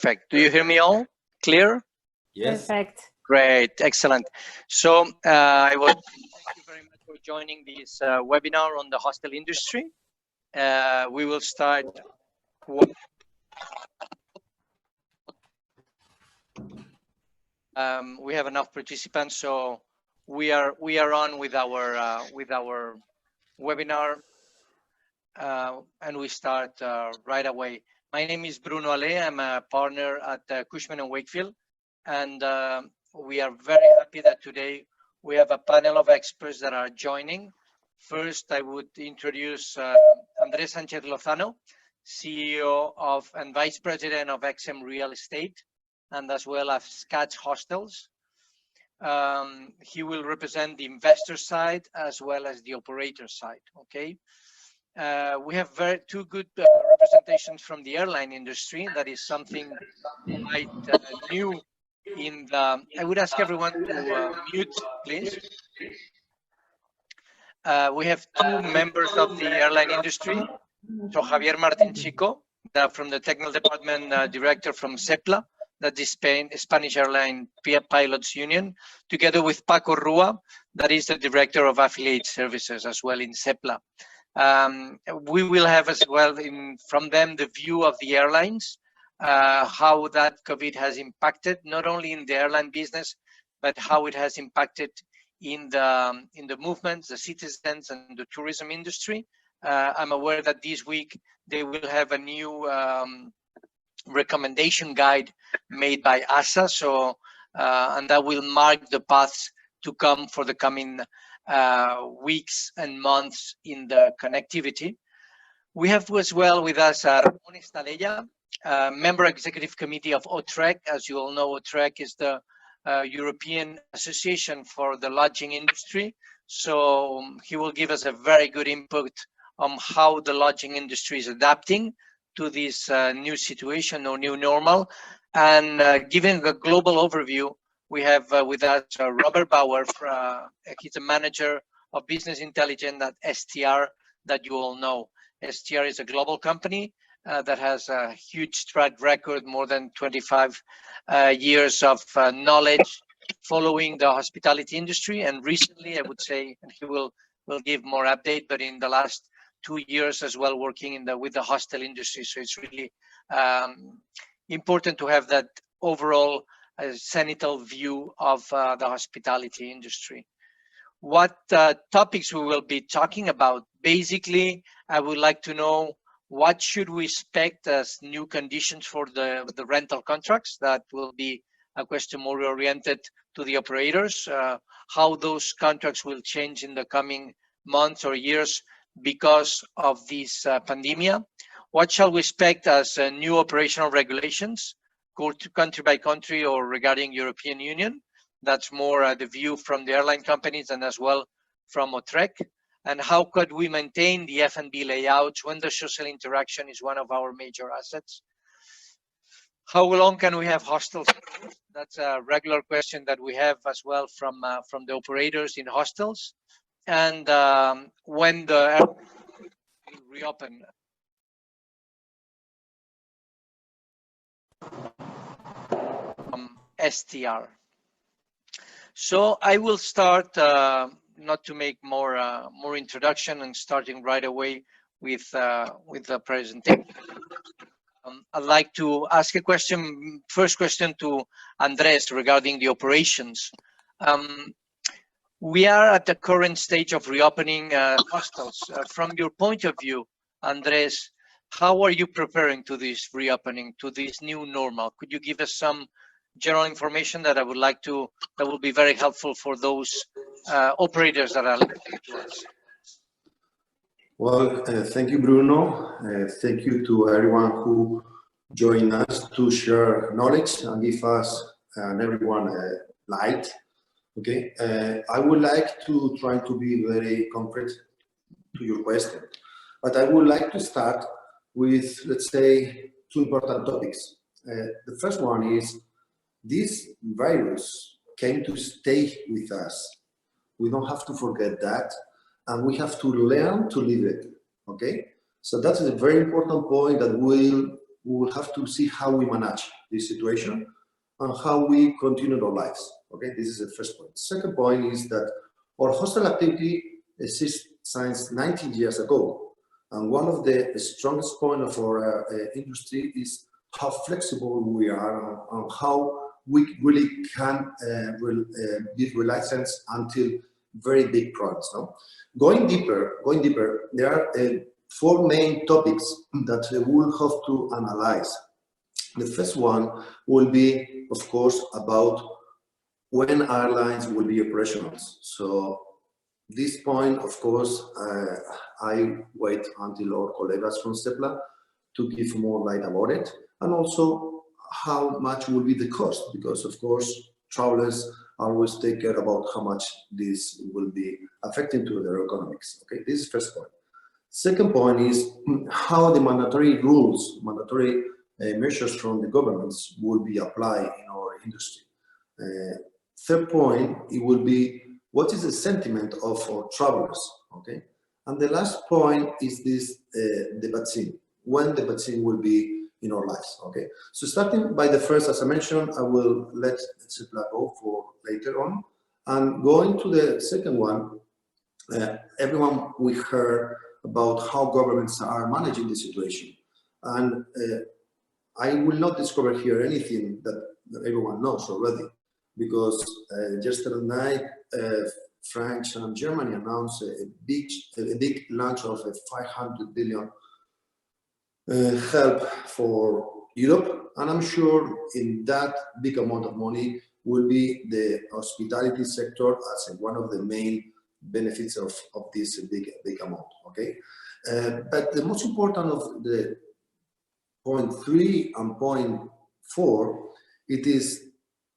Perfect. Do you hear me all clear? Yes. Perfect. Great, excellent. So I would thank you very much for joining this webinar on the hostel industry. We will start. We have enough participants, so we are on with our webinar, and we start right away. My name is Bruno Hallé. I'm a partner at Cushman and Wakefield, and we are very happy that today we have a panel of experts that are joining. First, I would introduce Andrés Sánchez Lozano, CEO of and Vice President of Excem Real Estate, and as well as Catch Hostels. He will represent the investor side as well as the operator side. Okay. We have two good representations from the airline industry. That is something quite new in the. I would ask everyone to mute, please. We have two members of the airline industry. So Javier, Martín, Chico, from the technical department, director from SEPLA, that is Spanish Airline Pilots Union, together with Paco Rua, that is the director of affiliate services as well in SEPLA. We will have as well from them the view of the airlines, how that COVID has impacted not only in the airline business, but how it has impacted in the movements, the citizens, and the tourism industry. I'm aware that this week they will have a new recommendation guide made by ASA, so and that will mark the paths to come for the coming weeks and months in the connectivity. We have as well with us Ramon Estalella, member executive committee of HOTREC. As you all know, HOTREC is the European Association for the lodging industry. So he will give us a very good input on how the lodging industry is adapting to this new situation or new normal. And giving a global overview, we have with us Robert Bauer. He's a manager of business intelligence at STR that you all know. STR is a global company that has a huge track record, more than 25 years of knowledge following the hospitality industry. And recently, I would say, and he will give more update, but in the last 2 years as well, working with the hostel industry. So it's really important to have that overall zenithal view of the hospitality industry. What topics we will be talking about? Basically, I would like to know what should we expect as new conditions for the rental contracts. That will be a question more oriented to the operators, how those contracts will change in the coming months or years because of this pandemic. What shall we expect as new operational regulations, country by country or regarding European Union? That's more the view from the airline companies and as well from HOTREC. And how could we maintain the F&B layouts when the social interaction is one of our major assets? How long can we have hostels? That's a regular question that we have as well from the operators in hostels. And when the airport will reopen. STR. So I will start, not to make more introduction and starting right away with the presentation. I'd like to ask a question, first question to Andrés regarding the operations. We are at the current stage of reopening hostels. From your point of view, Andrés, how are you preparing to this reopening, to this new normal? Could you give us some general information that I would like to, that will be very helpful for those operators that are listening to us? Well, thank you, Bruno. Thank you to everyone who joined us to share knowledge and give us and everyone light. Okay, I would like to try to be very concrete to your question, but I would like to start with, let's say, two important topics. The first one is this virus came to stay with us. We don't have to forget that, and we have to learn to live it. Okay, so that's a very important point that we will have to see how we manage. this situation and how we continue our lives. Okay, this is the first point. Second point is that our hostel activity exists since 19 years ago. And one of the strongest points of our industry is how flexible we are and how we really can be licensed until very big products. No? Going deeper, there are 4 main topics that we'll have to analyze. The first one will be, of course, about when airlines will be operational. So this point, of course, I wait until our colleagues from SEPLA to give more light about it, and also how much will be the cost, because of course travelers always take care about how much this will be affecting to their economics. Okay, this is first point. Second point is how the mandatory rules, mandatory measures from the governments will be applied in our industry. Third point, it will be what is the sentiment of our travelers, okay? And the last point is this, the vaccine, when the vaccine will be in our lives, okay? So starting by the first, as I mentioned, I will let SEPLA go for later on. And going to the second one, everyone we heard about how governments are managing the situation. And I will not discover here anything that everyone knows already, because yesterday night, France and Germany announced a big launch of a 500 billion help for Europe, and I'm sure in that big amount of money will be the hospitality sector as one of the main benefits of this big amount. Okay, but the most important of the point 3 and point 4, it is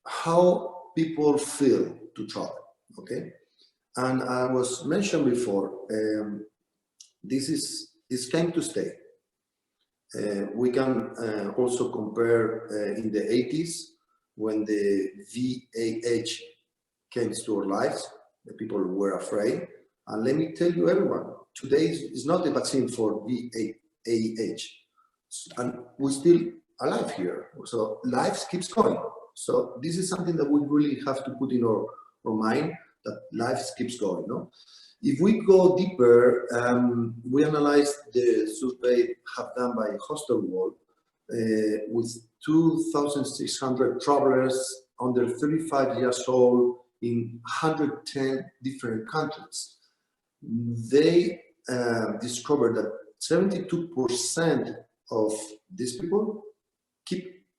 how people feel to travel. Okay, and I was mentioned before, this came to stay. We can also compare in the 80s when the VAH came to our lives, the people were afraid. And let me tell you, everyone, today is not a vaccine for VAH, and we're still alive here. So life keeps going. So this is something that we really have to put in our mind, that life keeps going. No? If we go deeper, we analyzed the survey have done by Hostels with 2,600 travelers under 35 years old in 110 different countries. They discovered that 72% of these people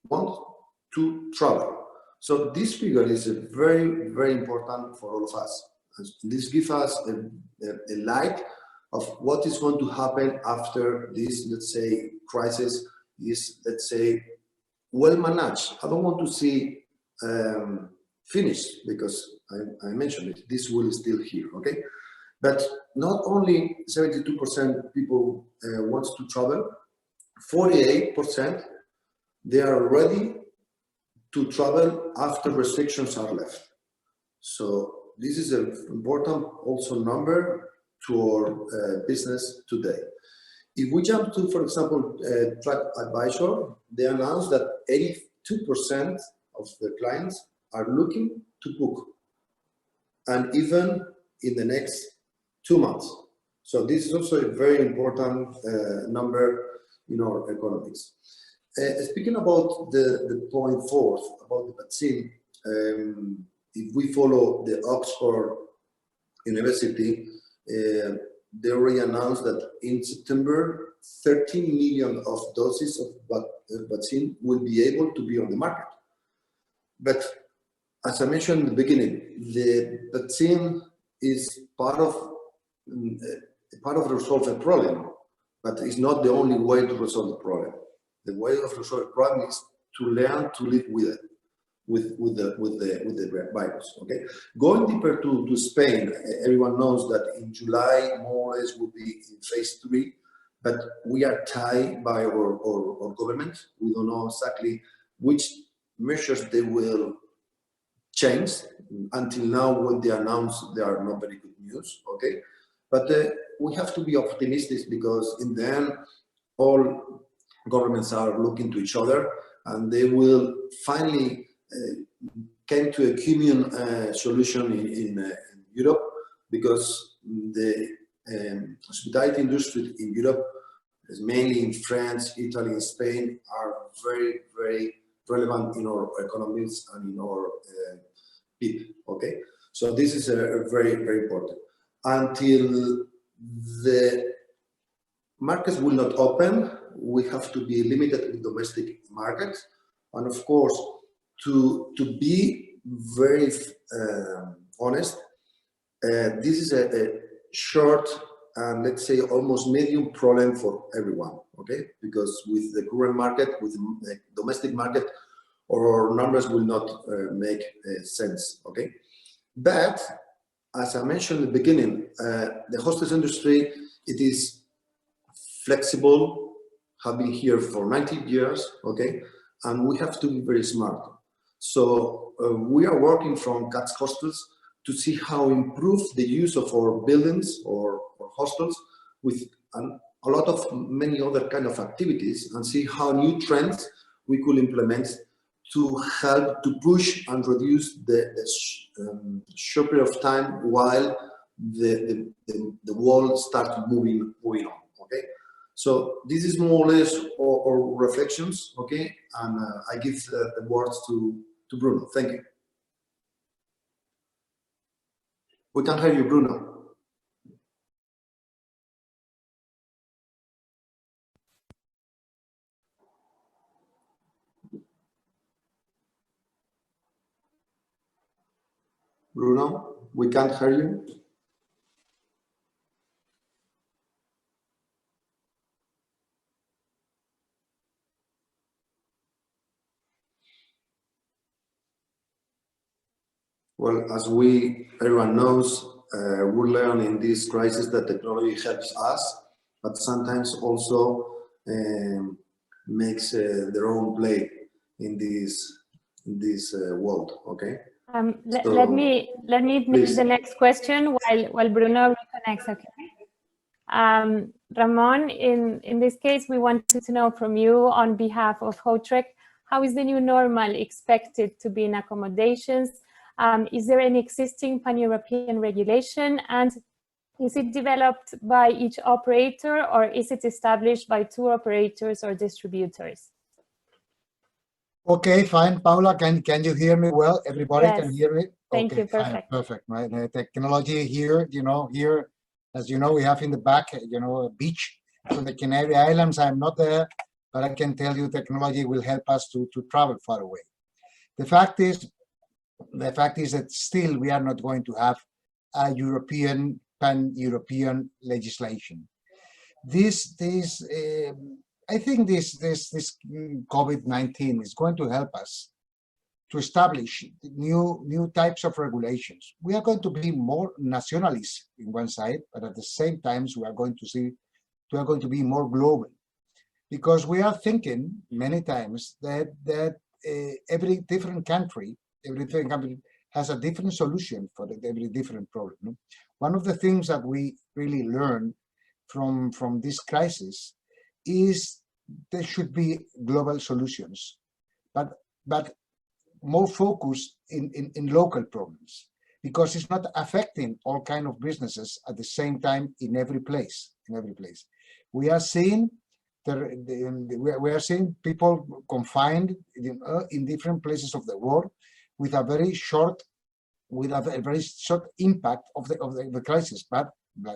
want to travel. So this figure is very, very important for all of us. This gives us a light of what is going to happen after this, let's say, crisis is, let's say, well managed. I don't want to see finished, because I mentioned it, this will still here, okay? But not only 72% people want to travel, 48% they are ready to travel after restrictions are left. So this is an important also number to our business today. If we jump to, for example, TripAdvisor, they announced that 82% of the clients are looking to book, and even in the next 2 months. So this is also a very important number in our economics. Speaking about the point 4 about the vaccine, if we follow the Oxford University, they already announced that in September, 13 million of doses of vaccine will be able to be on the market. But as I mentioned in the beginning, the vaccine is part of resolve the problem, but it's not the only way to resolve the problem. The way of resolve the problem is to learn to live with it, with the virus. Okay. Going deeper to Spain, everyone knows that in July more or less will be in phase 3, but we are tied by our government. We don't know exactly which measures they will change. Until now, when they announce, they are not very good news. Okay, but we have to be optimistic, because in the end, all governments are looking to each other, and they will finally came to a common solution in Europe, because the hospitality industry in Europe, is mainly in France, Italy, and Spain, are very, very relevant in our economies and in our PIB. Okay, so this is a very, very important. Until the markets will not open, we have to be limited with domestic markets, and of course, to be very honest, this is a short and let's say almost medium problem for everyone, okay? Because with the current market, with the domestic market, our numbers will not make sense, okay? But as I mentioned in the beginning, the hostels industry, it is flexible, have been here for 90 years, okay? And we have to be very smart. So we are working from CATS Hostels to see how improve the use of our buildings or hostels with a lot of many other kind of activities, and see how new trends we could implement to help to push and reduce the short period of time while the world starts moving on, okay? So this is more or less our reflections, okay? And I give the words to Bruno. Thank you. We can hear you, Bruno. Bruno, we can't hear you. Well, as everyone knows, we learn in this crisis that technology helps us, but sometimes also makes their own play in this world. Okay. Let me make the next question while Bruno reconnects. Okay. Ramon, in this case, we wanted to know from you on behalf of HOTREC, how is the new normal expected to be in accommodations? Is there any existing pan-European regulation, and is it developed by each operator, or is it established by tour operators or distributors? Okay, fine. Paula, can you hear me well? Everybody Yes. can hear me? Thank okay, you, perfect. Fine, perfect, right? The technology here, here, as you know, we have in the back, a beach. So the Canary Islands, I'm not there, but I can tell you technology will help us to travel far away. The fact is that still we are not going to have a pan-European legislation. I think this COVID-19 is going to help us to establish new types of regulations. We are going to be more nationalist in one side, but at the same time we are going to be more global, because we are thinking many times that every different country has a different solution for every different problem. No? One of the things that we really learned from this crisis is there should be global solutions, but more focused in local problems, because it's not affecting all kind of businesses at the same time in every place. We are seeing we are seeing people confined in different places of the world with a very short impact of the crisis, but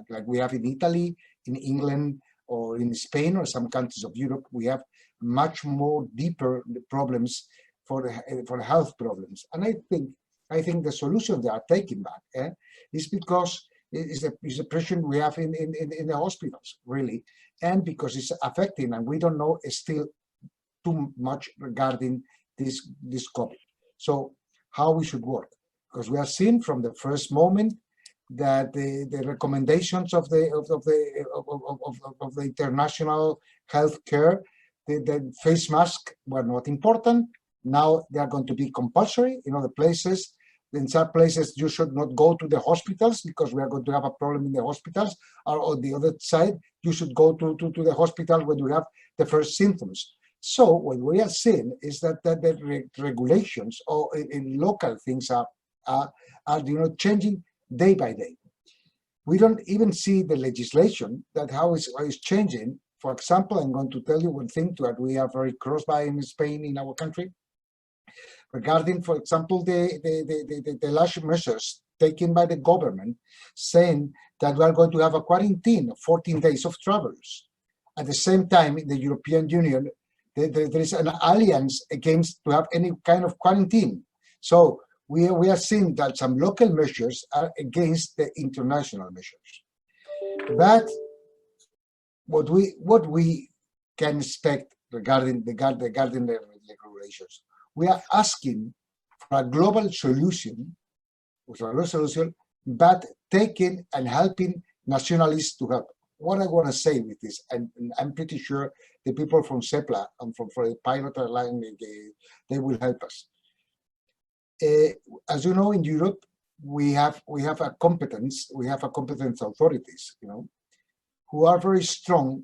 like we have in Italy, in England, or in Spain, or some countries of Europe, we have much more deeper problems for the health problems. And I think the solution they are taking back is because it's the pressure we have in the hospitals, really, and because it's affecting, and we don't know still too much regarding this COVID. So how we should work, because we have seen from the first moment that the recommendations of the international healthcare, the face masks were not important. Now they are going to be compulsory in other places. In some places you should not go to the hospitals because we are going to have a problem in the hospitals, or on the other side you should go to the hospital when you have the first symptoms. So what we are seeing is that the regulations or in local things are changing day by day. We don't even see the legislation that how is changing. For example, I'm going to tell you one thing that we are very close by in Spain, in our country, regarding, for example, the last measures taken by the government, saying that we are going to have a quarantine of 14 days of travelers. At the same time, in the European Union, there is an alliance against to have any kind of quarantine. So we are seeing that some local measures are against the international measures. But what we can expect regarding the regulations, we are asking for a global solution, but taking and helping nationalists to help. What I want to say with this, and I'm pretty sure the people from SEPLA and from the pilot airline, they will help us. As you know, in Europe, we have a competence authorities, who are very strong,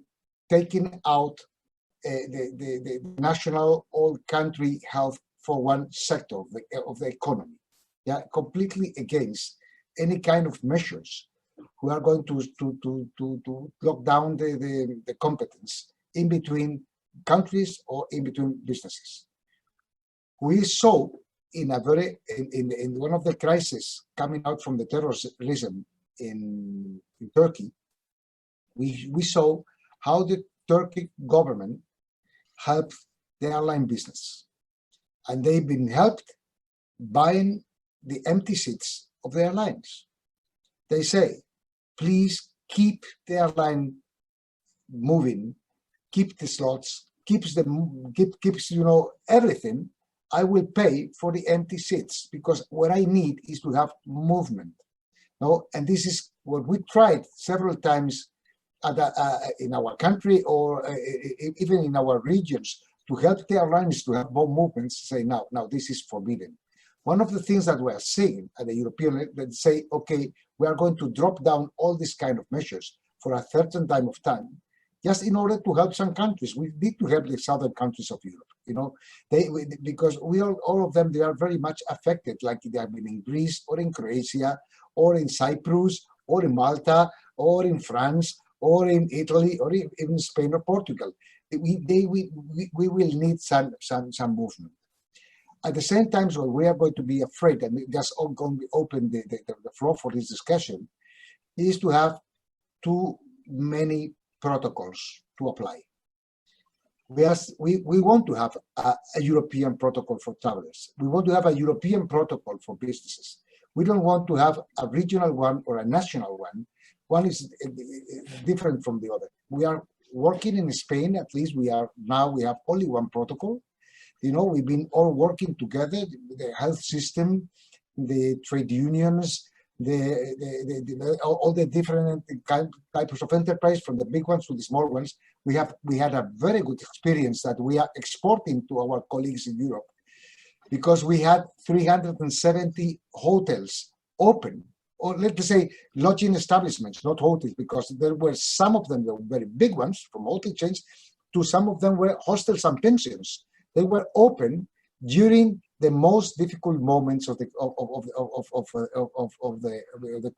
taking out the national or country health for one sector of the economy, completely against any kind of measures who are going to lock down the competence in between countries or in between businesses. We saw in one of the crises coming out from the terrorism in Turkey, we saw how the Turkish government helped the airline business, and they've been helped buying the empty seats of the airlines. They say, please keep the airline moving, keep the slots, keeps everything. I will pay for the empty seats because what I need is to have movement. And this is what we tried several times in our country or even in our regions to help the airlines to have more movements. Say now this is forbidden. One of the things that we are seeing at the European, that say, okay, we are going to drop down all these kind of measures for a certain time, just in order to help some countries. We need to help the southern countries of Europe, because all of them, they are very much affected, like they have been in Greece or in Croatia or in Cyprus or in Malta or in France or in Italy or even Spain or Portugal. We will need some movement. At the same time, so we are going to be afraid, and just going to open the floor for this discussion, is to have too many protocols to apply. We want to have a European protocol for travelers. We want to have a European protocol for businesses. We don't want to have a regional one or a national one. One is different from the other. We are working in Spain, at least we have only one protocol. We've been all working together, the health system, the trade unions, all the different types of enterprise, from the big ones to the small ones. We had a very good experience that we are exporting to our colleagues in Europe, because we had 370 hotels open, or let's say lodging establishments, not hotels, because there were some of them, the very big ones from hotel chains, to some of them were hostels and pensions. They were open during the most difficult moments of the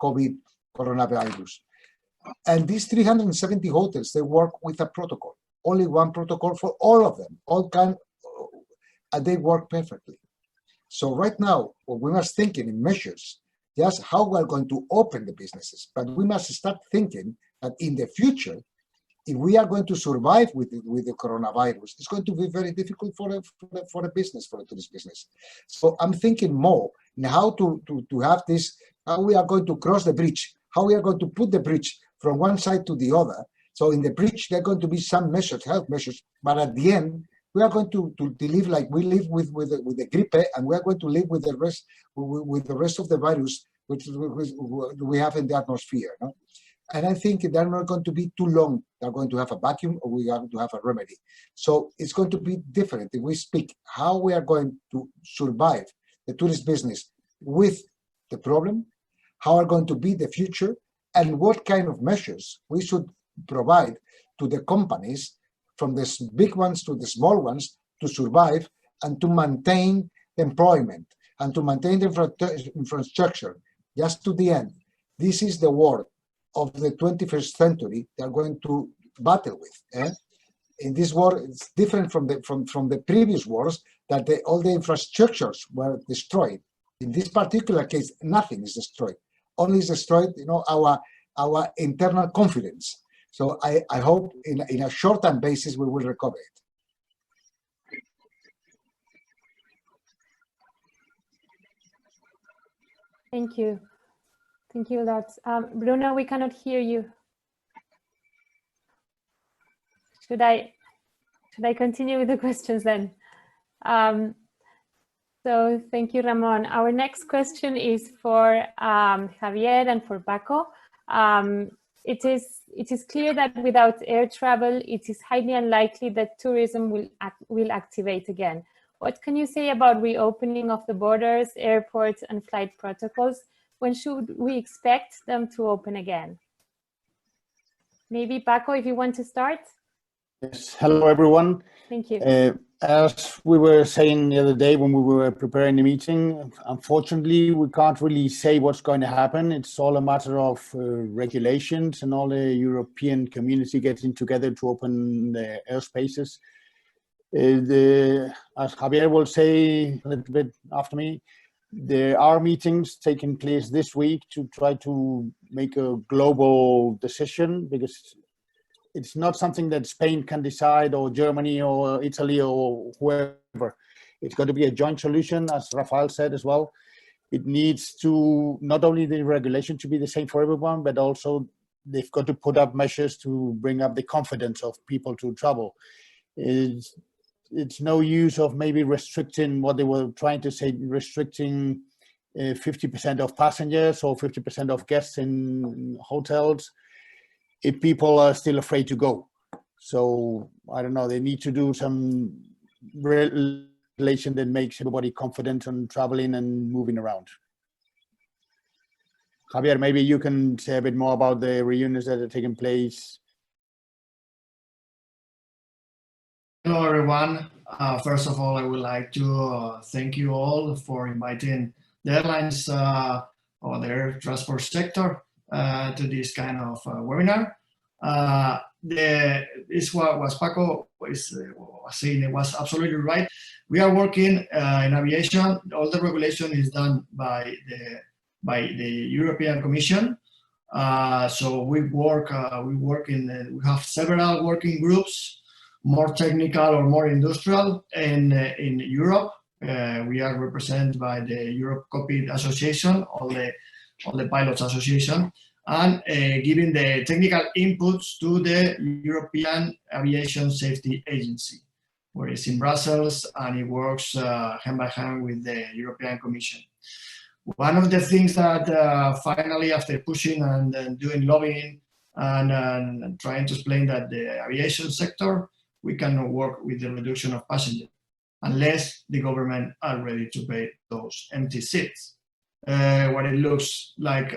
COVID coronavirus. And these 370 hotels, they work with a protocol, only one protocol for all of them, and they work perfectly. So right now, what we must thinking in measures, just how we are going to open the businesses, but we must start thinking that in the future, if we are going to survive with the coronavirus, it's going to be very difficult for a business, for a tourist business. So I'm thinking more in how to have this, how we are going to cross the bridge, how we are going to put the bridge from one side to the other. So in the bridge, there are going to be some measures, health measures, but at the end, we are going to live like we live with the gripe, and we are going to live with the rest of the virus which we have in the atmosphere. No? And I think they're not going to be too long. They're going to have a vacuum, or we are going to have a remedy. So it's going to be different if we speak how we are going to survive the tourist business with the problem, how are going to be the future, and what kind of measures we should provide to the companies from the big ones to the small ones, to survive and to maintain employment and to maintain the infrastructure, just to the end. This is the war of the 21st century they're going to battle with. In this war, it's different from the previous wars that all the infrastructures were destroyed. In this particular case, nothing is destroyed. Only is destroyed, our internal confidence. So I hope in a short-term basis we will recover it. Thank you. Thank you lots. Bruno, we cannot hear you. Should I continue with the questions then? So thank you, Ramon. Our next question is for Javier and for Paco. It is clear that without air travel, it is highly unlikely that tourism will activate again. What can you say about reopening of the borders, airports, and flight protocols? When should we expect them to open again? Maybe Paco, if you want to start. Yes, hello everyone. Thank you. As we were saying the other day when we were preparing the meeting, unfortunately, we can't really say what's going to happen. It's all a matter of regulations and all the European community getting together to open the airspaces. As Javier will say a little bit after me, there are meetings taking place this week to try to make a global decision, because it's not something that Spain can decide, or Germany or Italy or whoever. It's got to be a joint solution, as Rafael said as well. It needs to, not only the regulation to be the same for everyone, but also they've got to put up measures to bring up the confidence of people to travel. It's no use of maybe restricting what they were trying to say, restricting 50% of passengers or 50% of guests in hotels if people are still afraid to go. So I don't know, they need to do some regulation that makes everybody confident on traveling and moving around. Javier, maybe you can say a bit more about the reunions that are taking place. Hello, everyone. First of all, I would like to thank you all for inviting the airlines or the air transport sector to this kind of webinar. This was Paco was saying, it was absolutely right. We are working in aviation. All the regulation is done by the European Commission. So we have several working groups, more technical or more industrial, in Europe. We are represented by the Europe Cockpit Association, all the pilots association, and giving the technical inputs to the European Aviation Safety Agency, where it's in Brussels, and it works hand by hand with the European Commission. One of the things that finally, after pushing and doing lobbying and trying to explain that the aviation sector, we cannot work with the reduction of passengers unless the government are ready to pay those empty seats. What it looks like,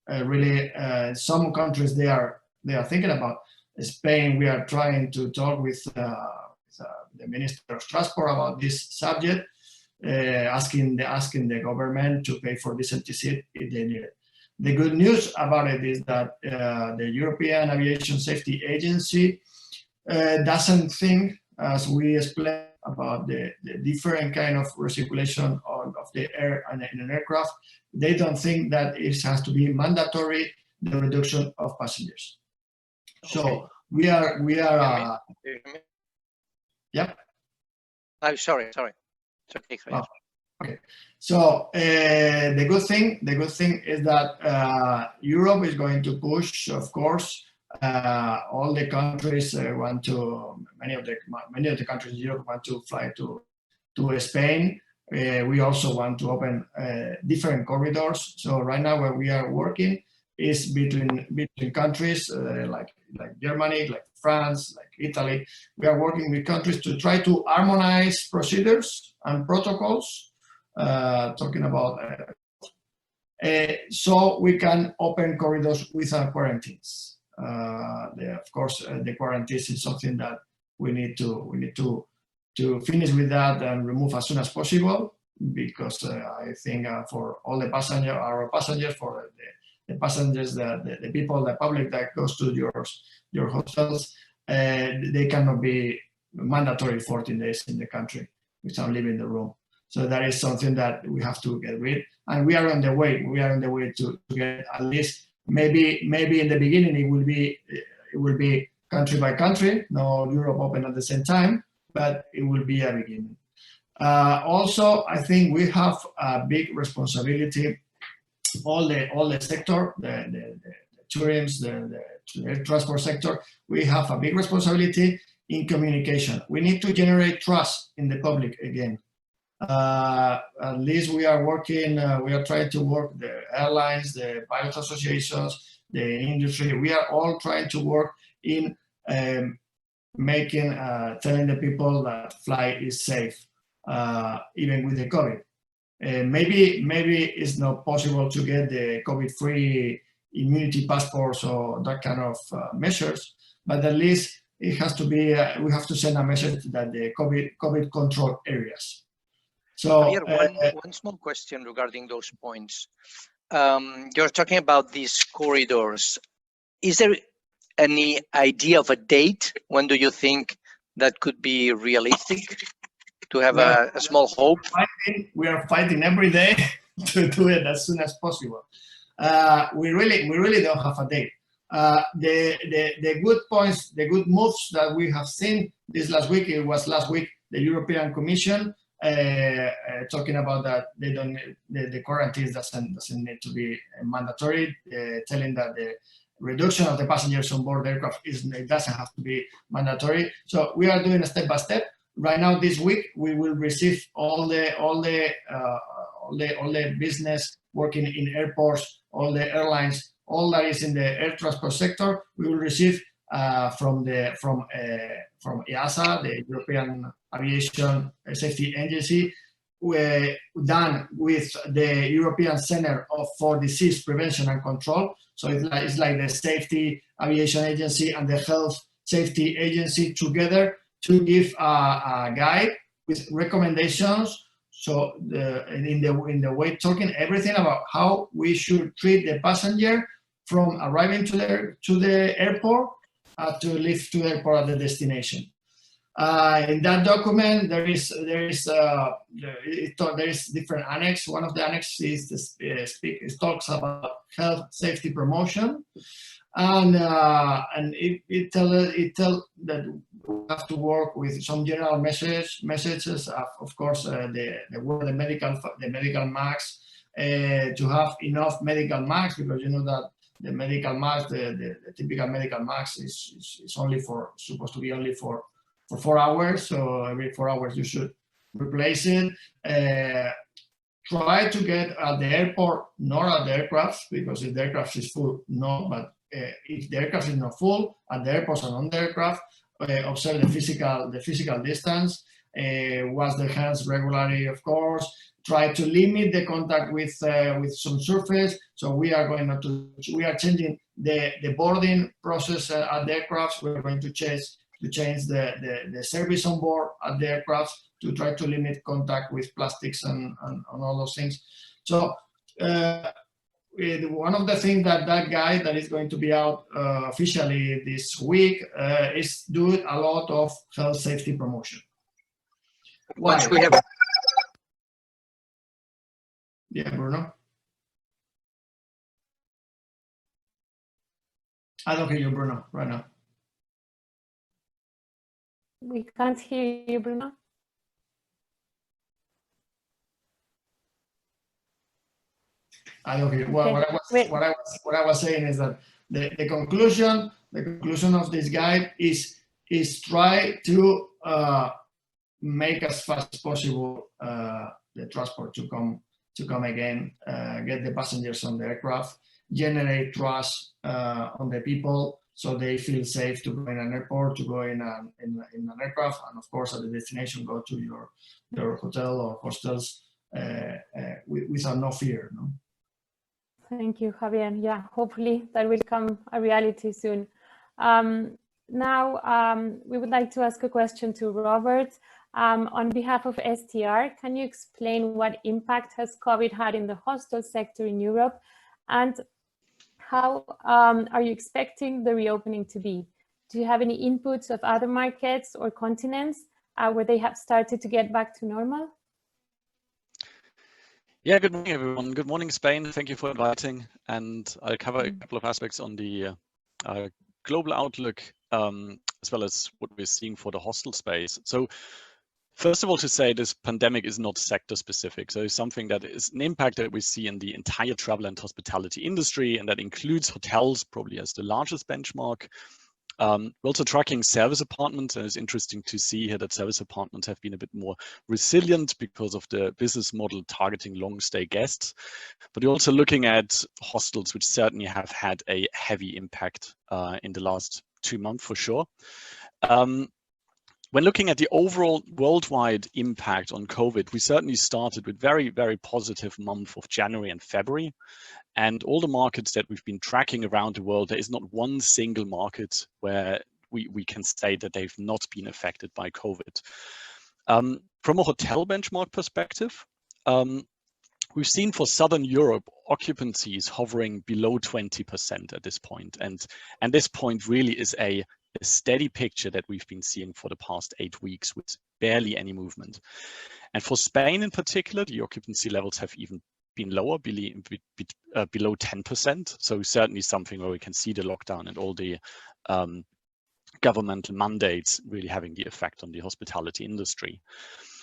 really, some countries they are thinking about. Spain, we are trying to talk with the Minister of Transport about this subject, asking the government to pay for this empty seat if they need it. The good news about it is that the European Aviation Safety Agency doesn't think, as we explained about the different kind of recirculation of the air in an aircraft, they don't think that it has to be mandatory, the reduction of passengers. So okay. we are yeah. I'm sorry. Oh, okay. So the good thing is that Europe is going to push, of course. All the countries want to. Many of the countries in Europe want to fly to Spain. We also want to open different corridors. So right now, where we are working is between countries like Germany, like France, like Italy. We are working with countries to try to harmonize procedures and protocols. Talking about so we can open corridors without quarantines. Of course, the quarantines is something that we need to finish with that and remove as soon as possible, because I think for all the passengers, our passengers, for the passengers, the people, the public that goes to your hostels, they cannot be mandatory 14 days in the country without leaving the room. So that is something that we have to get rid, and we are on the way. We are on the way to get at least maybe in the beginning it will be country by country, no Europe open at the same time, but it will be a beginning. Also, I think we have a big responsibility. All the sector, the tourism, the air transport sector, we have a big responsibility in communication. We need to generate trust in the public again. At least we are working, we are trying to work the airlines, the pilot associations, the industry. We are all trying to work in telling the people that flight is safe, even with the COVID. Maybe it's not possible to get the COVID-free immunity passports or that kind of measures, but at least it has to be, we have to send a message that the COVID control areas. So Javier, one small question regarding those points. You're talking about these corridors. Is there any idea of a date? When do you think that could be realistic? To have a small hope? We are fighting every day to do it as soon as possible. We really don't have a date. The good points, the good moves that we have seen this last week, it was last week, the European Commission talking about that they don't, the quarantines doesn't need to be mandatory, telling that the reduction of the passengers on board the aircraft it doesn't have to be mandatory. So we are doing a step by step. Right now, this week, we will receive all the business working in airports, all the airlines, all that is in the air transport sector. We will receive from EASA, the European Aviation Safety Agency, done with the European Center for Disease Prevention and Control. So it's like the Safety Aviation Agency and the Health Safety Agency together to give a guide with recommendations. So in the way talking everything about how we should treat the passenger from arriving to the airport to leave to the airport at the destination. In that document, there is different annex. One of the annexes talks about health safety promotion, and it tell that we have to work with some general messages. Of course, the medical masks, to have enough medical masks, because you know that the medical mask, the typical medical mask is only supposed to be only for 4 hours. So every 4 hours you should replace it. Try to get at the airport, not at the aircraft, because if the aircraft is full, no. But if the aircraft is not full, at the airports and on the aircraft, observe the physical distance. Wash the hands regularly, of course. Try to limit the contact with some surface. So we are changing the boarding process at the aircraft. We're going to change the service on board at the aircraft to try to limit contact with plastics and all those things. So one of the things that guide that is going to be out officially this week is do a lot of health safety promotion. Once we have... Yeah, Bruno? I don't hear you, Bruno, right now. We can't hear you, Bruno. I don't hear you. Well, okay. what I was saying is that the conclusion of this guide is try to make as fast as possible the transport to come again, get the passengers on the aircraft, generate trust on the people so they feel safe to go in an airport, to go in an aircraft, and of course at the destination go to your hotel or hostels without no fear. No? Thank you, Javier. Yeah, hopefully that will come a reality soon. Now, we would like to ask a question to Robert. On behalf of STR, can you explain what impact has COVID had in the hostel sector in Europe, and how are you expecting the reopening to be? Do you have any inputs of other markets or continents where they have started to get back to normal? Yeah, good morning, everyone. Good morning, Spain. Thank you for inviting. And I'll cover a couple of aspects on the global outlook, as well as what we're seeing for the hostel space. So first of all, to say this pandemic is not sector specific. So it's something that is an impact that we see in the entire travel and hospitality industry, and that includes hotels, probably as the largest benchmark. We're also tracking service apartments, and it's interesting to see here that service apartments have been a bit more resilient because of the business model targeting long stay guests. But we're also looking at hostels, which certainly have had a heavy impact in the last 2 months for sure. When looking at the overall worldwide impact on COVID, we certainly started with very, very positive month of January and February. And all the markets that we've been tracking around the world, there is not one single market where we can say that they've not been affected by COVID. From a hotel benchmark perspective, we've seen for Southern Europe occupancies hovering below 20% at this point. And this point really is a steady picture that we've been seeing for the past 8 weeks with barely any movement. And for Spain in particular, the occupancy levels have even been lower, below 10%. So certainly something where we can see the lockdown and all the governmental mandates really having the effect on the hospitality industry.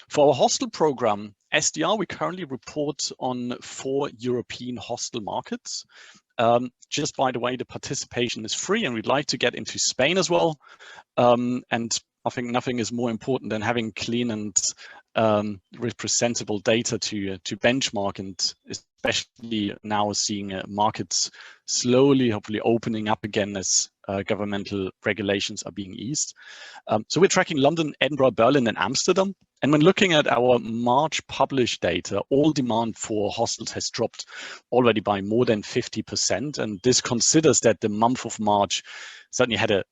For our hostel program, SDR, we currently report on 4 European hostel markets. Just by the way, the participation is free, and we'd like to get into Spain as well. And I think nothing is more important than having clean and representable data to benchmark, and especially now seeing markets slowly, hopefully opening up again as governmental regulations are being eased. So we're tracking London, Edinburgh, Berlin, and Amsterdam. And when looking at our March published data, all demand for hostels has dropped already by more than 50%. And this considers that the month of March certainly had a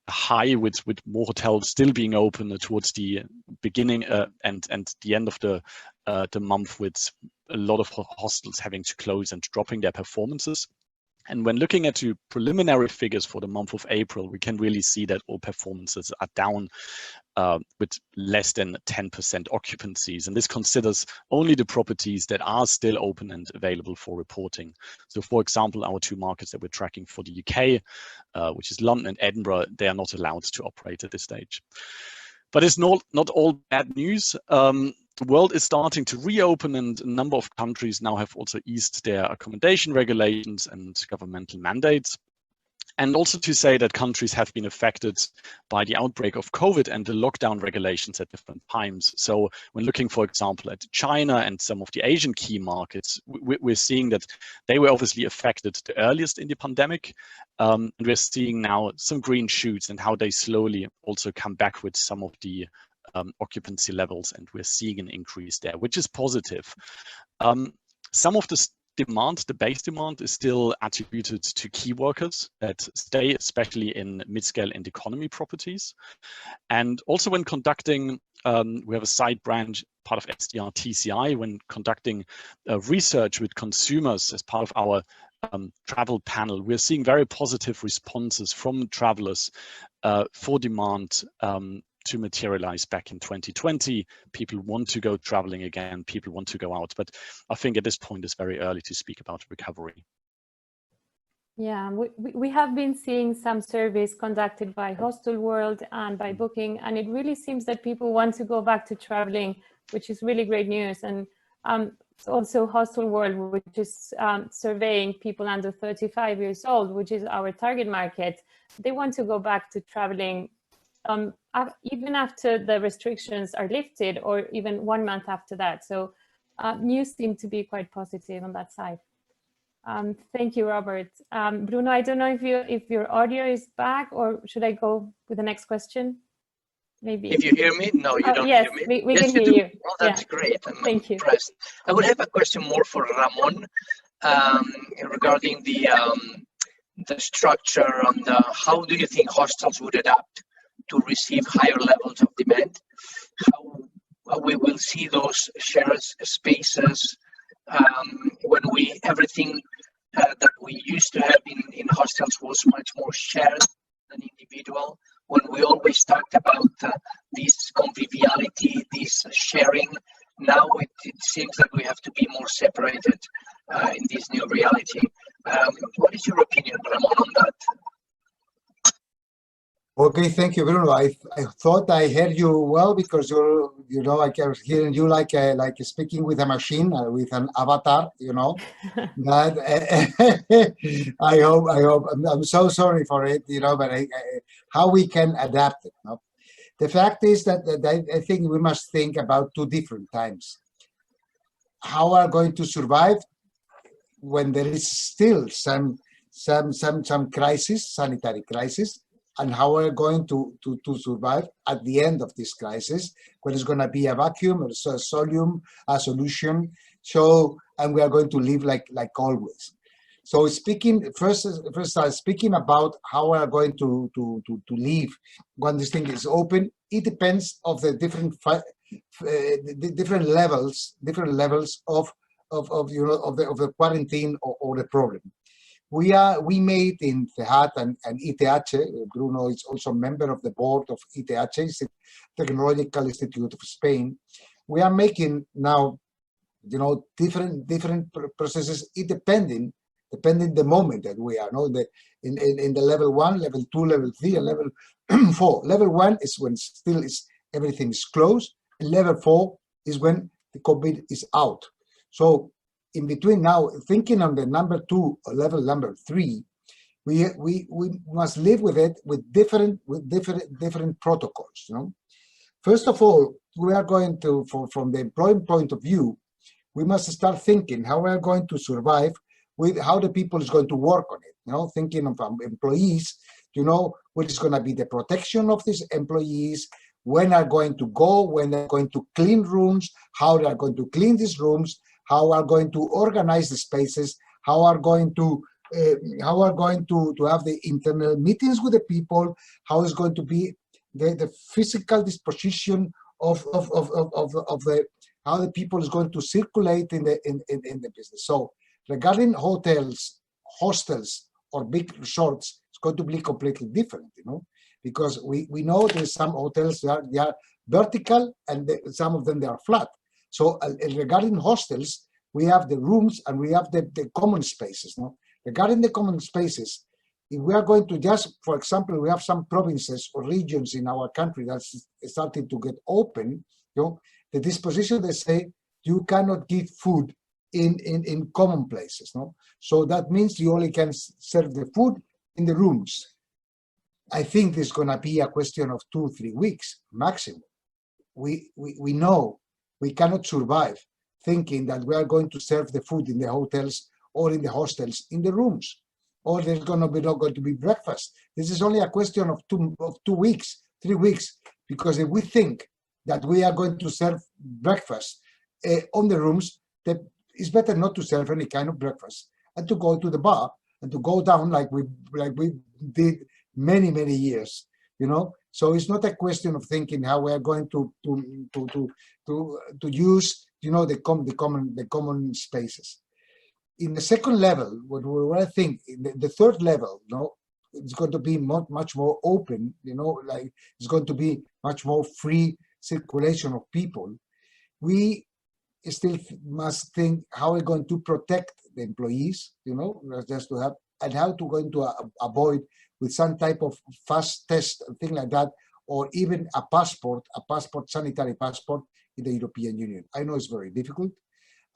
high with more hotels still being open towards the beginning and the end of the month, with a lot of hostels having to close and dropping their performances. And when looking at the preliminary figures for the month of April, we can really see that all performances are down with less than 10% occupancies. And this considers only the properties that are still open and available for reporting. So for example, our 2 markets that we're tracking for the UK, which is London and Edinburgh, they are not allowed to operate at this stage. But it's not all bad news. The world is starting to reopen, and a number of countries now have also eased their accommodation regulations and governmental mandates. And also to say that countries have been affected by the outbreak of COVID and the lockdown regulations at different times. So when looking, for example, at China and some of the Asian key markets, we're seeing that they were obviously affected the earliest in the pandemic. And we're seeing now some green shoots and how they slowly also come back with some of the occupancy levels, and we're seeing an increase there, which is positive. Some of the demand, the base demand, is still attributed to key workers that stay, especially in mid-scale and economy properties. And also when conducting, we have a side branch, part of SDR TCI, when conducting research with consumers as part of our travel panel, we're seeing very positive responses from travelers for demand to materialize back in 2020. People want to go traveling again, people want to go out, but I think at this point it's very early to speak about recovery. Yeah, we have been seeing some surveys conducted by Hostel World and by Booking, and it really seems that people want to go back to traveling, which is really great news. And also Hostel World, which is surveying people under 35 years old, which is our target market. They want to go back to traveling even after the restrictions are lifted, or even 1 month after that. So news seem to be quite positive on that side. Thank you, Robert. Bruno, I don't know if your audio is back, or should I go with the next question? Maybe. If you hear me? No, you don't yes, hear me. We Yes, can hear you. Well, that's great. I'm Thank you. impressed. I would have a question more for Ramon. regarding the structure and how do you think hostels would adapt to receive higher levels of demand? How we will see those shared spaces when everything that we used to have in hostels was much more shared than individual, when we always talked about this conviviality, this sharing. Now it seems that we have to be more separated in this new reality. What is your opinion, Ramon, on that? Okay, thank you, Bruno. I thought I heard you well because you know, I was hearing you like speaking with a machine, with an avatar, you know. But I hope. I'm so sorry for it, you know. But how we can adapt it. No? The fact is that I think we must think about two different times. How are we going to survive when there is still some crisis, sanitary crisis? And how we're going to survive at the end of this crisis, when it's going to be a vacuum, a solution. So, and we are going to live like always. So speaking speaking about how we are going to live when this thing is open, it depends of the different levels of you know of the quarantine or the problem. We made in TEHAT and ITH, Bruno is also a member of the board of ITH, Technological Institute of Spain. We are making now, you know, different processes, depending the moment that we are, no, in the level 1, level 2, level 3, and level 4. Level 1 is when still everything is closed. And level 4 is when the COVID is out. So in between now, thinking on the number 2 or level number 3, we must live with it with different protocols. You know, first of all, we are going to, from the employment point of view, we must start thinking how we are going to survive with how the people is going to work on it. You know, thinking of employees. You know, what is going to be the protection of these employees, when are going to go, when they're going to clean rooms, how they are going to clean these rooms, how are going to organize the spaces, how are going to have the internal meetings with the people, how is going to be the physical disposition of the how the people is going to circulate in the business. So regarding hotels, hostels, or big resorts, it's going to be completely different, you know, because we know there's some hotels that they are vertical and some of them they are flat. So regarding hostels, we have the rooms and we have the common spaces. No? Regarding the common spaces, if we are going to just, for example, we have some provinces or regions in our country that's starting to get open, you know, the disposition, they say, you cannot give food in common places. No? So that means you only can serve the food in the rooms. I think there's going to be a question of 2-3 weeks maximum. We know we cannot survive thinking that we are going to serve the food in the hotels or in the hostels in the rooms, or there's not going to be breakfast. This is only a question of 2 weeks, 3 weeks, because if we think that we are going to serve breakfast on the rooms, that it's better not to serve any kind of breakfast and to go to the bar and to go down like we did many years, you know. So it's not a question of thinking how we are going to use, you know, the common spaces. In the second level, what I think, the third level, you know, it's going to be much more open, you know, like it's going to be much more free circulation of people. We still must think how we're going to protect the employees, you know, just to have, and how to going to avoid with some type of fast test and thing like that, or even a passport, sanitary passport in the European Union. I know it's very difficult.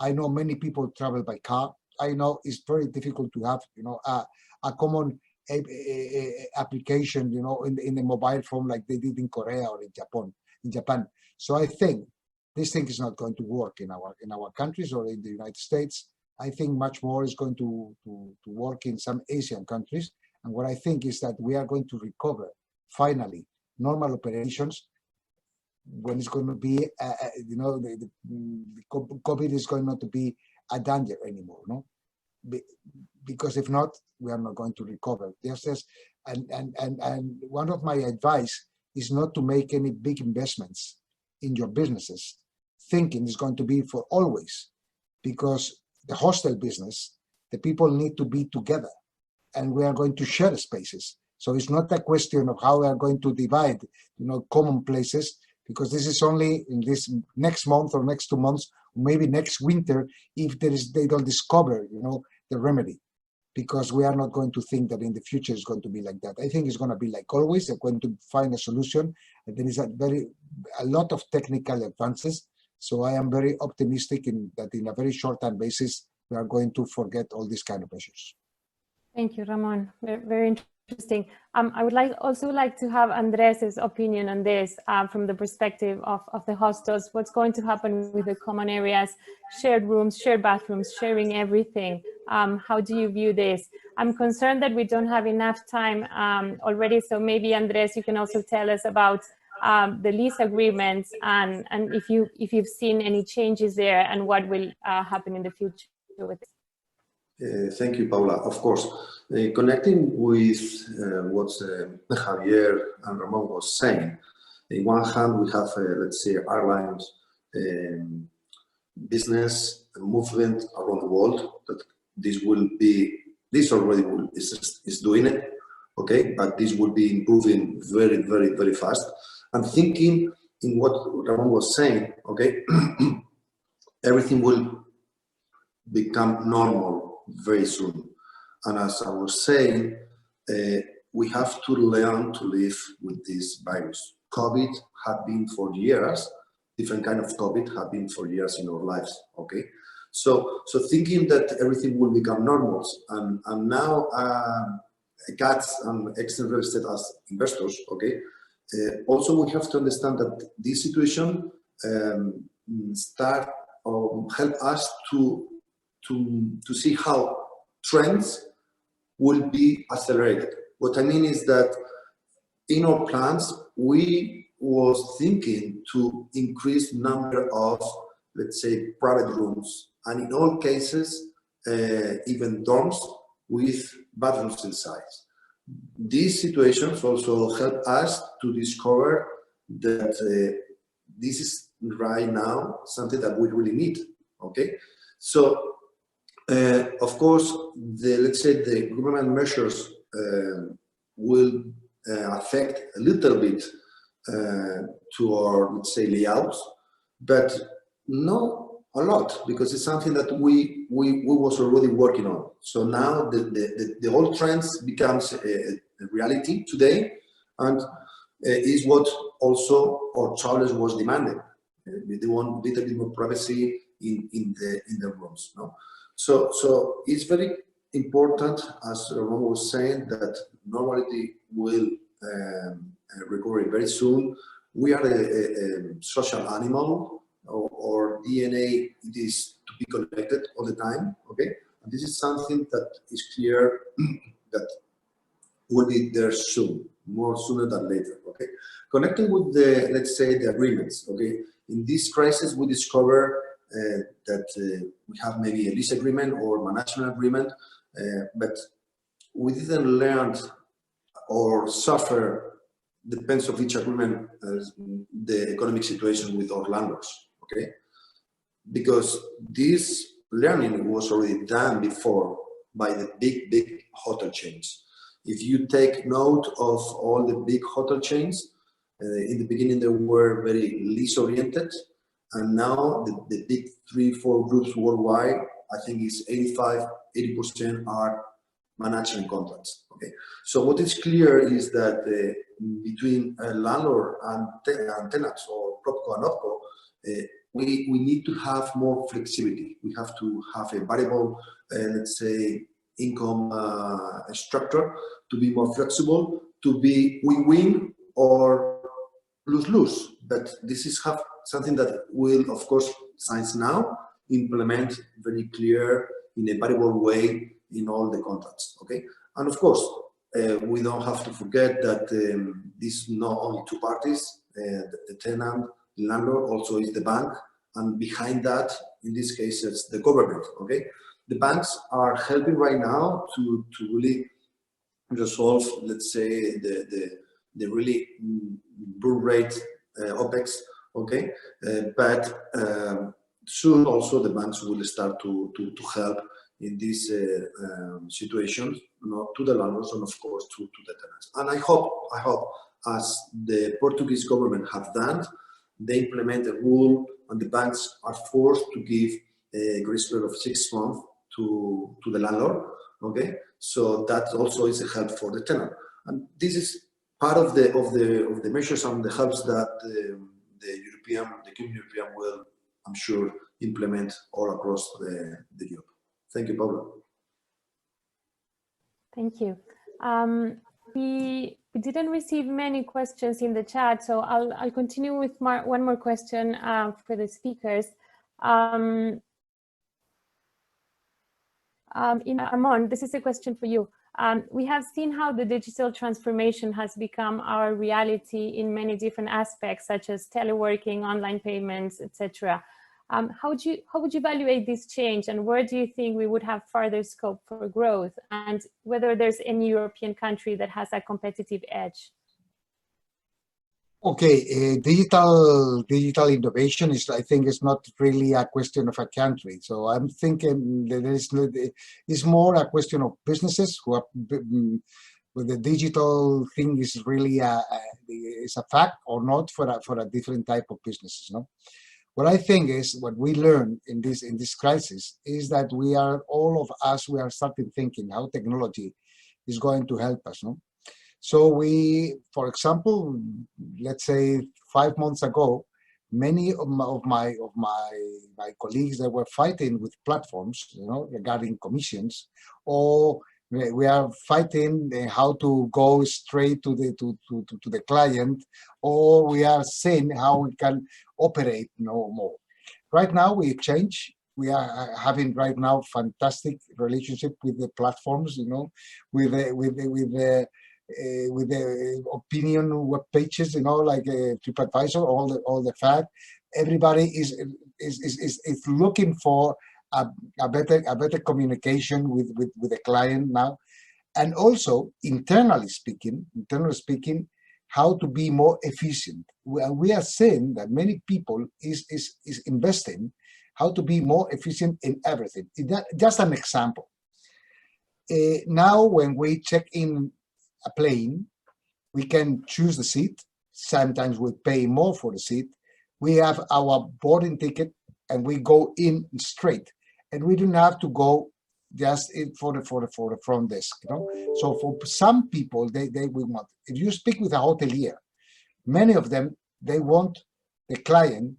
I know many people travel by car. I know it's very difficult to have, you know, a common application, you know, in the mobile phone like they did in Korea or in Japan. So I think this thing is not going to work in our countries or in the United States. I think much more is going to work in some Asian countries. And what I think is that we are going to recover finally normal operations when it's going to be, you know, the COVID is going not to be a danger anymore. No, because if not, we are not going to recover. And one of my advice is not to make any big investments in your businesses, thinking it's going to be for always, because the hostel business, the people need to be together, and we are going to share spaces. So it's not a question of how we are going to divide, common places, because this is only in this next month or next 2 months, maybe next winter, if they don't discover, the remedy. Because we are not going to think that in the future it's going to be like that. I think it's going to be like always. They're going to find a solution. And there is a lot of technical advances. So I am very optimistic that in a very short time basis, we are going to forget all these kind of issues. Thank you, Ramon. Very interesting. I would also like to have Andrés's opinion on this from the perspective of the hostels. What's going to happen with the common areas, shared rooms, shared bathrooms, sharing everything? How do you view this? I'm concerned that we don't have enough time already. So maybe Andrés, you can also tell us about the lease agreements and if you've seen any changes there and what will happen in the future with this. Thank you, Paula. Of course, connecting with what Javier and Ramon was saying, on one hand, we have, let's say, airlines business movement around the world. That this already is doing it, okay? But this will be improving very, very, very fast. I'm thinking in what Ramon was saying, okay? Everything will become normal very soon. And as I was saying, we have to learn to live with this virus. COVID had been for years, different kind of COVID had been for years in our lives, okay? So thinking that everything will become normal, and now CATS and Excem real estate as investors, okay? Also we have to understand that this situation help us to see how trends will be accelerated. What I mean is that in our plans, we was thinking to increase number of, let's say, private rooms, and in all cases, even dorms with bathrooms inside. These situations also help us to discover that this is right now something that we really need, okay? So, of course, let's say the government measures will affect a little bit to our, let's say, layouts, but not a lot, because it's something that we was already working on. So now the whole trends becomes a reality today, and is what also our travelers was demanding. They want a little bit more privacy in the rooms. No? So it's very important, as Ramon was saying, that normality will recover very soon. We are a social animal. Our DNA it is to be connected all the time, okay? And this is something that is clear that will be there soon, more sooner than later, okay? Connecting with the, let's say, the agreements, okay? In this crisis, we discover that we have maybe a lease agreement or management agreement, but we didn't learn or suffer, depends of each agreement, the economic situation with our landlords. Okay, because this learning was already done before by the big hotel chains. If you take note of all the big hotel chains, in the beginning they were very lease oriented, and now the big 3-4 groups worldwide, I think is 85-80% are management contracts. Okay, so what is clear is that between a landlord and tenants, or PropCo and OpCo, we need to have more flexibility. We have to have a variable, let's say, income structure to be more flexible, to be win-win or lose-lose. But this is something that will, of course, science now implement very clear in a variable way in all the contracts. Okay, and of course, we don't have to forget that this is not only two parties, the tenant, the landlord, also is the bank, and behind that, in this case, it's the government, okay? the banks are helping right now to really resolve, let's say, the really burn rate OPEX, okay? But soon also the banks will start to help in these situations, to the landlords and of course to the tenants. And I hope, as the Portuguese government have done, they implement a rule and the banks are forced to give a grace period of 6 months to the landlord, okay? So that also is a help for the tenant. And this is part of the measures and the helps that the Community European will, I'm sure, implement all across the Europe. Thank you, Paula. Thank you. We didn't receive many questions in the chat, so I'll continue with one more question for the speakers. Ramon, this is a question for you. We have seen how the digital transformation has become our reality in many different aspects, such as teleworking, online payments, etc. How would you evaluate this change, and where do you think we would have further scope for growth, and whether there's any European country that has a competitive edge? Okay, digital innovation is, I think, is not really a question of a country. So I'm thinking that it's more a question of businesses who are, with the digital thing is really is a fact or not for a different type of businesses. No, what I think is what we learned in this crisis is that we are starting thinking how technology is going to help us. No. So we, for example, let's say 5 months ago, many of my colleagues that were fighting with platforms, regarding commissions, or we are fighting how to go straight to the client, or we are saying how we can operate no more. Right now we change. We are having right now fantastic relationship with the platforms, with the opinion web pages, like TripAdvisor, all the fact. Everybody is looking for a better communication with the client now, and also internally speaking, how to be more efficient. We are seeing that many people is investing how to be more efficient in everything. Just an example. Now when we check in a plane, we can choose the seat. Sometimes we pay more for the seat. We have our boarding ticket and we go in straight, and we don't have to go just for the front desk. So for some people, they will want. If you speak with a hotelier, many of them, they want the client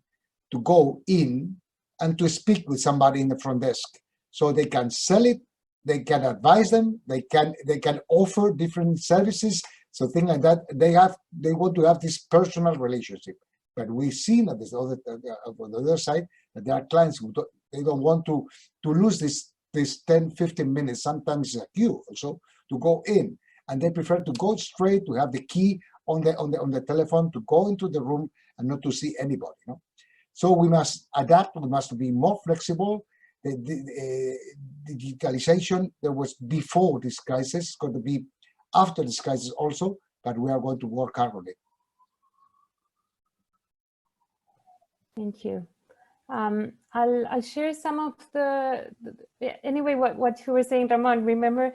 to go in and to speak with somebody in the front desk, so they can sell it. They can advise them. They can offer different services. So things like that. They want to have this personal relationship. But we've seen at on the other side that there are clients who they don't want to lose this 10, 15 minutes. Sometimes a queue also to go in, and they prefer to go straight, to have the key on the telephone, to go into the room and not to see anybody. So we must adapt. We must be more flexible. The digitalization that was before this crisis is going to be after this crisis also, but we are going to work hard on it. Thank you. I'll share some of anyway what you were saying, Ramon. Remember,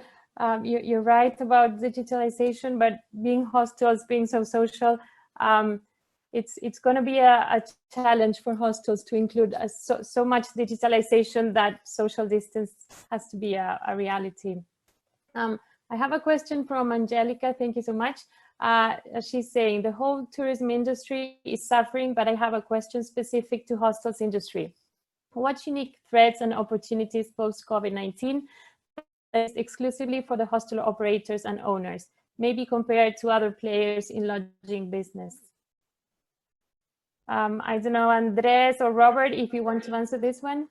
you're right about digitalization, but being hostels, being so social, it's going to be a challenge for hostels to include so much digitalization that social distance has to be a reality. I have a question from Angelica. Thank you so much. She's saying the whole tourism industry is suffering, but I have a question specific to hostels industry. What unique threats and opportunities post COVID-19 is exclusively for the hostel operators and owners, maybe compared to other players in lodging business? I don't know, Andrés or Robert, if you want to answer this one.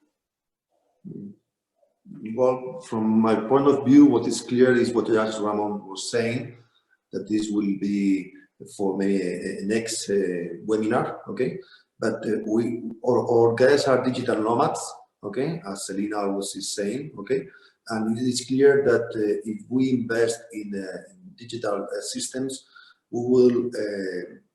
Well, from my point of view, what is clear is what Ramon was saying, that this will be for maybe a next webinar, okay? But our guests are digital nomads, okay, as Selena was saying, okay, and it is clear that if we invest in digital systems, we will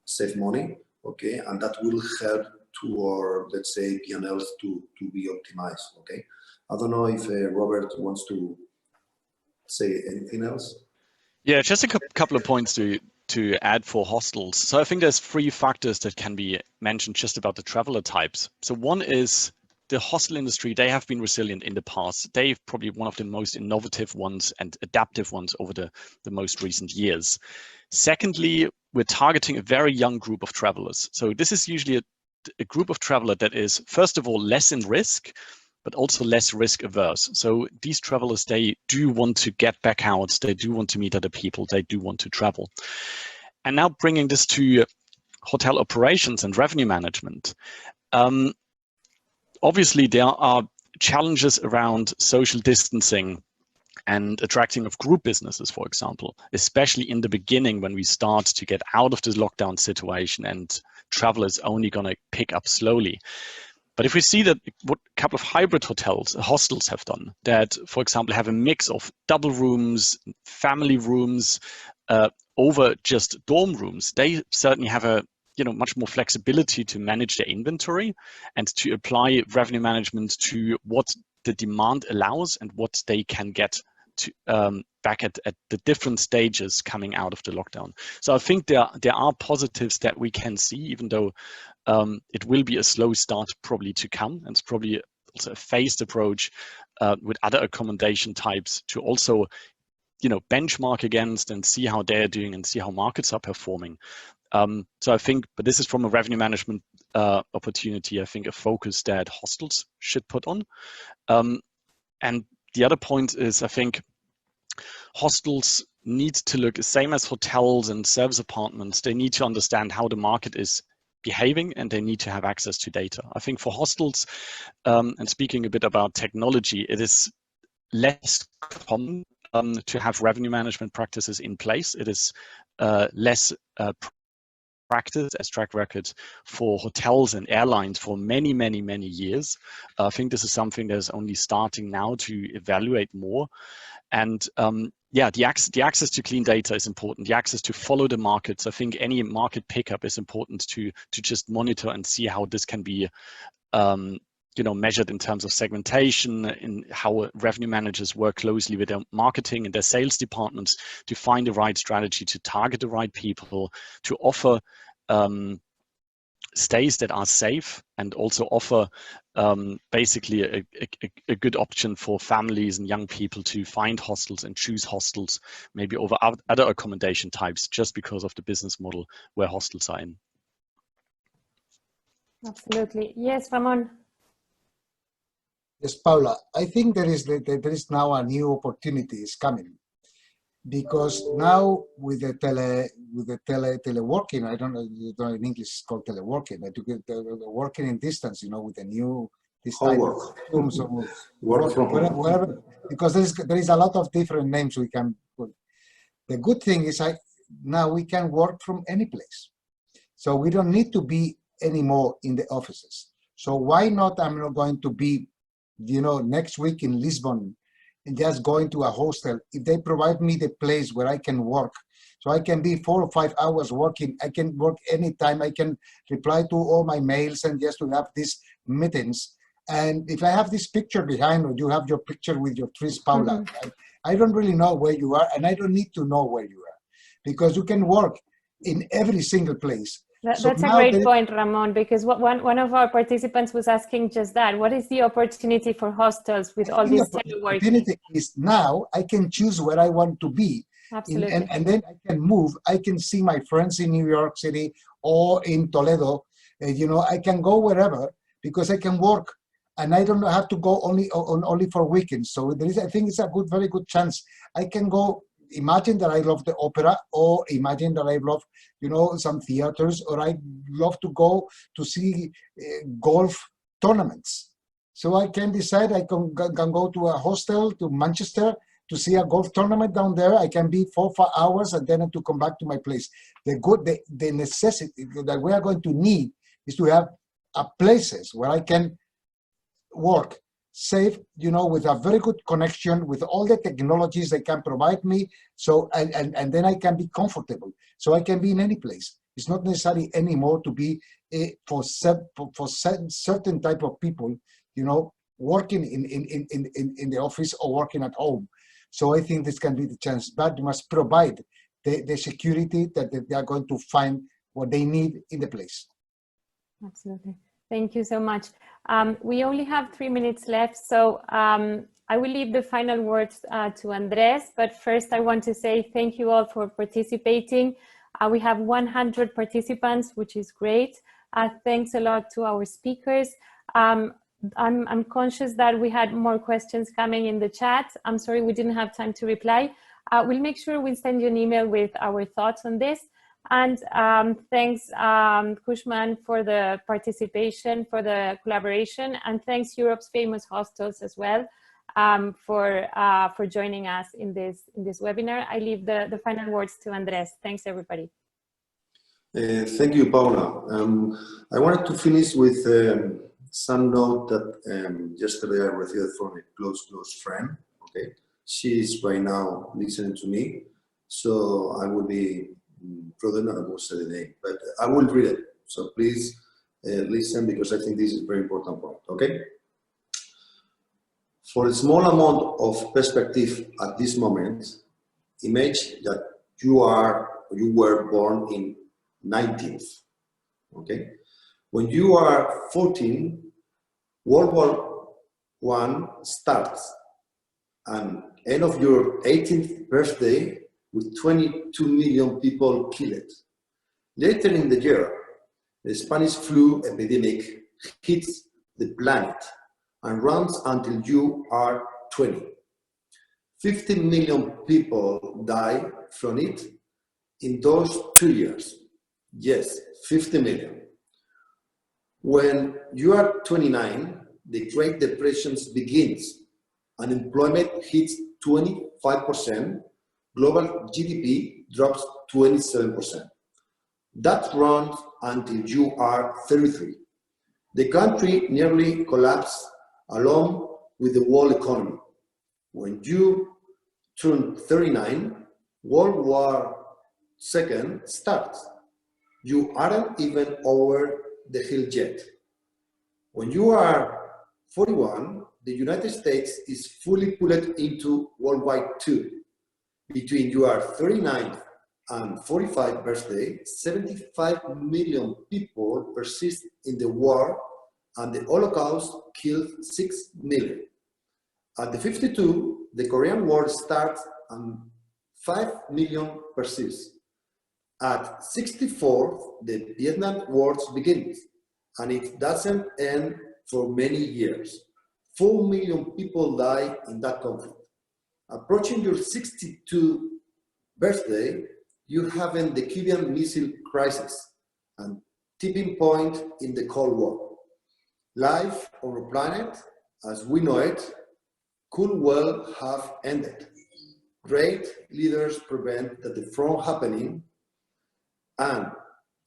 save money, okay, and that will help to our, let's say, P&Ls to be optimized, okay. I don't know if Robert wants to say anything else. Yeah, just a couple of points to add for hostels. So I think there's 3 factors that can be mentioned just about the traveler types. So one is the hostel industry. They have been resilient in the past. They're probably one of the most innovative ones and adaptive ones over the most recent years. Secondly, we're targeting a very young group of travelers. So this is usually a group of traveler that is, first of all, less in risk, but also less risk averse. So these travelers, they do want to get back out. They do want to meet other people. They do want to travel. And now bringing this to hotel operations and revenue management. Obviously, there are challenges around social distancing and attracting of group businesses, for example, especially in the beginning when we start to get out of this lockdown situation and travel is only going to pick up slowly. But if we see that what a couple of hybrid hostels have done, that, for example, have a mix of double rooms, family rooms, over just dorm rooms, they certainly have a much more flexibility to manage their inventory and to apply revenue management to what the demand allows and what they can get to back at the different stages coming out of the lockdown. So I think there are positives that we can see, even though it will be a slow start probably to come, and it's probably also a phased approach with other accommodation types to also benchmark against and see how they're doing and see how markets are performing. So I think, but this is from a revenue management opportunity, I think a focus that hostels should put on. And the other point is, I think hostels need to look the same as hotels and service apartments. They need to understand how the market is behaving, and they need to have access to data. I think for hostels, and speaking a bit about technology, it is less common to have revenue management practices in place. It is less practice as track record for hotels and airlines for many, many, many years. I think this is something that is only starting now to evaluate more. And yeah, the access to clean data is important. The access to follow the markets. I think any market pickup is important to just monitor and see how this can be measured in terms of segmentation, in how revenue managers work closely with their marketing and their sales departments to find the right strategy, to target the right people, to offer stays that are safe, and also offer basically a good option for families and young people to find hostels and choose hostels maybe over other accommodation types just because of the business model where hostels are in. Absolutely. Yes, Ramon. Yes, Paula, I think there is now a new opportunity is coming, because now with the teleworking, I don't know in English it's called teleworking, but you get working in distance, with the new this type of rooms or work from wherever, because there is a lot of different names we can put. The good thing is now we can work from any place, so we don't need to be anymore in the offices. So why not? I'm not going to be next week in Lisbon and just going to a hostel. If they provide me the place where I can work, so I can be 4 or 5 hours working, I can work anytime, I can reply to all my mails and just to have these meetings. And if I have this picture behind, or you have your picture with your trees, Paula, I don't really know where you are, and I don't need to know where you are, because you can work in every single place. That's a great point, Ramon, because one of our participants was asking just that. What is the opportunity for hostels with all this teleworking? The opportunity is now I can choose where I want to be. Absolutely. And then I can move. I can see my friends in New York City or in Toledo. I can go wherever because I can work, and I don't have to go only for weekends. So I think it's a very good chance. I can go. Imagine that I love the opera, or imagine that I love, some theaters, or I love to go to see golf tournaments. So I can decide I can go to a hostel to Manchester to see a golf tournament down there. I can be 4 or 5 hours and then to come back to my place. The necessity that we are going to need is to have places where I can work safe, you know, with a very good connection, with all the technologies they can provide me. So, and then I can be comfortable. So I can be in any place. It's not necessary anymore to be for certain type of people, you know, working in the office or working at home. So I think this can be the chance, but you must provide the security that they are going to find what they need in the place. Absolutely. Thank you so much. We only have 3 minutes left, so I will leave the final words to Andrés, but first I want to say thank you all for participating. We have 100 participants, which is great. Thanks a lot to our speakers. I'm conscious that we had more questions coming in the chat. I'm sorry we didn't have time to reply. We'll make sure we'll send you an email with our thoughts on this. And thanks, Cushman, for the participation, for the collaboration, and thanks Europe's famous hostels as well for joining us in this webinar. I leave the final words to Andrés. Thanks, everybody. Thank you, Paula. I wanted to finish with some note that yesterday I received from a close friend. Okay, she is right now listening to me, so I will be prudent and I will say the name, but I will read it. So please listen, because I think this is a very important point. Okay. For a small amount of perspective at this moment, imagine that you were born in 19th. Okay. When you are 14, World War I starts, and end of your 18th birthday with 22 million people killed. Later in the year, the Spanish flu epidemic hits the planet and runs until you are 20. 15 million people die from it in those 2 years. Yes, 50 million. When you are 29, the Great Depression begins. Unemployment hits 25%, global GDP drops 27%. That runs until you are 33. The country nearly collapsed along with the world economy. When you turn 39, World War II starts. You aren't even over the hill yet. When you are 41, the United States is fully pulled into World War II. Between your 39th and 45th birthday, 75 million people persist in the war, and the Holocaust killed 6 million. At the 52, the Korean War starts and 5 million persist. At 64, the Vietnam War begins, and it doesn't end for many years. 4 million people die in that conflict. Approaching your 62nd birthday, you have the Cuban Missile Crisis and tipping point in the Cold War. Life on the planet, as we know it, could well have ended. Great leaders prevent that from happening, and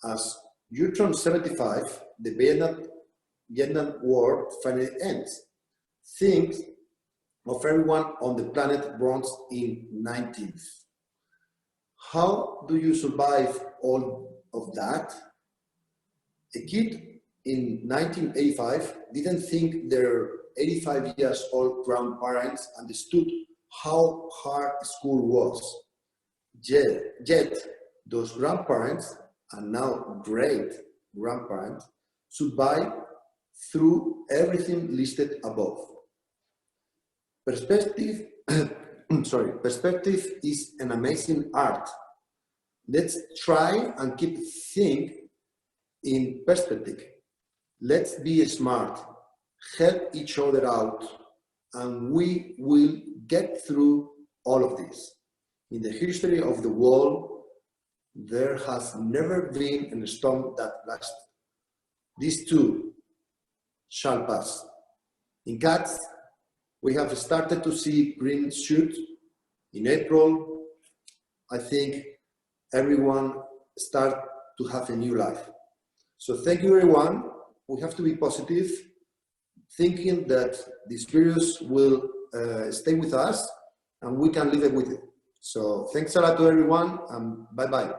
as you turn 75, the Vietnam War finally ends. Think of everyone on the planet born in 19th. How do you survive all of that? A kid in 1985 didn't think their 85 years old grandparents understood how hard school was. Yet those grandparents, and now great grandparents, survived through everything listed above. Perspective is an amazing art. Let's try and keep thinking in perspective. Let's be smart, help each other out, and we will get through all of this. In the history of the world, there has never been a storm that lasted. These too shall pass. In cats, we have started to see green shoots. In April, I think everyone start to have a new life. So thank you, everyone. We have to be positive. thinking that this virus will stay with us and we can live with it. So thanks a lot to everyone, and bye-bye.